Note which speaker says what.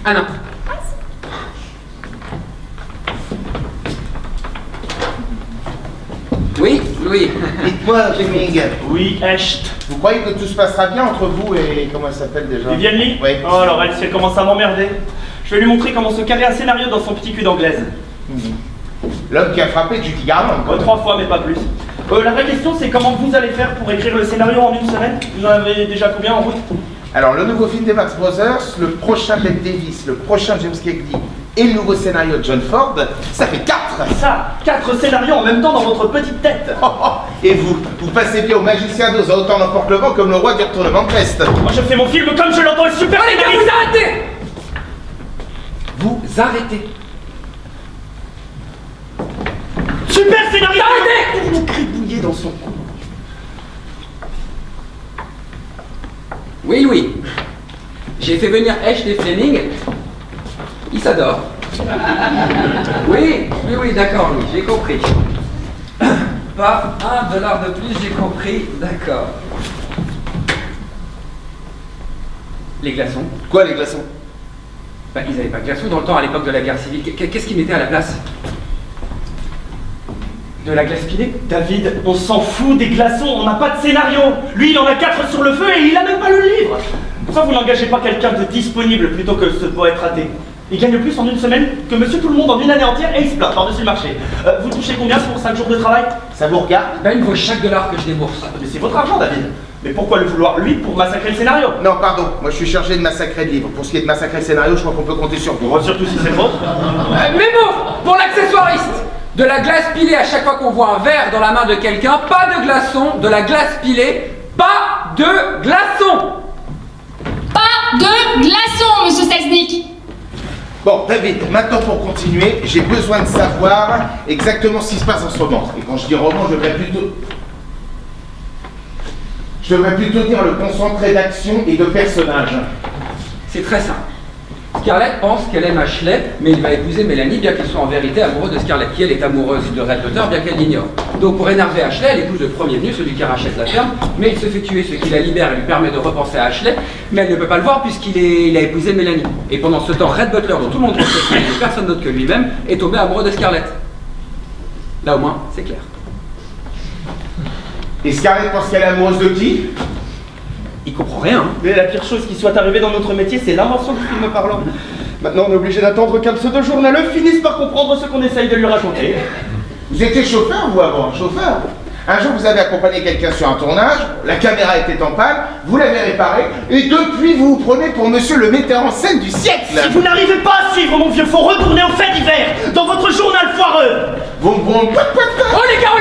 Speaker 1: Ah non. Oui, Louis.
Speaker 2: Dites-moi, Fleming,
Speaker 3: Oui, Echt.
Speaker 2: vous croyez que tout se passera bien entre vous et comment elle s'appelle déjà?
Speaker 3: Viviane Lee.
Speaker 2: Oui.
Speaker 3: Oh, alors elle, si elle commence à m'emmerder, je vais lui montrer comment se caler un scénario dans son petit cul d'anglaise.
Speaker 2: L'homme qui a frappé Judy Garland, quoi.
Speaker 3: 3 fois, mais pas plus. La vraie question, c'est comment vous allez faire pour écrire le scénario en une semaine? Vous en avez déjà combien en route?
Speaker 2: Alors, le nouveau film des Marx Brothers, le prochain Ben Davis, le prochain James Cagney et le nouveau scénario de John Ford, ça fait 4.
Speaker 3: Ça, 4 scénarios en même temps dans votre petite tête.
Speaker 2: Et vous passez bien au magicien d'Oz, autant n'emporte le vent comme le roi du retournement de veste.
Speaker 3: Moi, je fais mon film comme je l'entends, le super
Speaker 1: Oh les gars,
Speaker 3: scénariste.
Speaker 1: vous arrêtez! Vous arrêtez.
Speaker 3: Super scénariste.
Speaker 1: Arrêtez!
Speaker 3: Vous cribouillez dans son cou.
Speaker 1: Oui, Louis. J'ai fait venir Echt et Fleming. Ils s'adorent. Oui, d'accord, Louis, j'ai compris. Pas $1 de plus, j'ai compris, d'accord. Les glaçons.
Speaker 2: Quoi, les glaçons?
Speaker 1: Bah, ils n'avaient pas de glaçons dans le temps, à l'époque de la guerre civile. Qu'est-ce qu'ils mettaient à la place? De la glace pilée?
Speaker 3: David, on s'en fout des glaçons, on n'a pas de scénario. Lui, il en a 4 sur le feu et il a même pas le livre. Pourquoi vous n'engagez pas quelqu'un de disponible plutôt que ce poète raté? Il gagne plus en une semaine que Monsieur Tout-le-Monde en une année entière et il se plaint par-dessus le marché. Vous touchez combien pour 5 jours de travail?
Speaker 2: Ça vous regarde?
Speaker 1: Ben, il me vaut chaque dollar que je débourse.
Speaker 3: Mais c'est votre argent, David. Mais pourquoi le vouloir, lui, pour massacrer le scénario?
Speaker 2: Non, pardon, moi je suis chargé de massacrer le livre. Pour ce qui est de massacrer le scénario, je crois qu'on peut compter sur vous.
Speaker 3: Surtout si c'est le vôtre.
Speaker 1: Mémo pour l'accessoiriste. De la glace pilée à chaque fois qu'on voit un verre dans la main de quelqu'un, pas de glaçon, de la glace pilée, pas de glaçon.
Speaker 4: Pas de glaçons, monsieur Selznick.
Speaker 2: Bon, David, maintenant pour continuer, j'ai besoin de savoir exactement ce qui se passe en ce moment. Et quand je dis roman, je devrais plutôt dire le concentré d'action et de personnages.
Speaker 1: C'est très simple. Scarlett pense qu'elle aime Ashley, mais il va épouser Mélanie, bien qu'il soit en vérité amoureux de Scarlett, qui elle est amoureuse de Red Butter, bien qu'elle l'ignore. Donc pour énerver Ashley, elle épouse le premier venu, celui qui rachète la ferme, mais il se fait tuer, ce qui la libère et lui permet de repenser à Ashley, mais elle ne peut pas le voir puisqu'il a épousé Mélanie. Et pendant ce temps, Red Butler, dont tout le monde pense qu'il n'est personne d'autre que lui-même, est tombé amoureux de Scarlett. Là au moins, c'est clair.
Speaker 2: Et Scarlett pense qu'elle est amoureuse de qui?
Speaker 1: Il comprend rien, hein.
Speaker 3: Mais la pire chose qui soit arrivée dans notre métier, c'est l'invention du film parlant. Maintenant, on est obligé d'attendre qu'un pseudo-journaleux finisse par comprendre ce qu'on essaye de lui raconter.
Speaker 2: Vous étiez chauffeur, vous, avant? Chauffeur? Un jour, vous avez accompagné quelqu'un sur un tournage, la caméra était en panne, vous l'avez réparée, et depuis, vous vous prenez pour monsieur le metteur en scène du siècle.
Speaker 3: Si vous n'arrivez pas à suivre, mon vieux, faut retourner au fait divers, dans votre journal foireux.
Speaker 2: Bon,
Speaker 1: Oh les gars,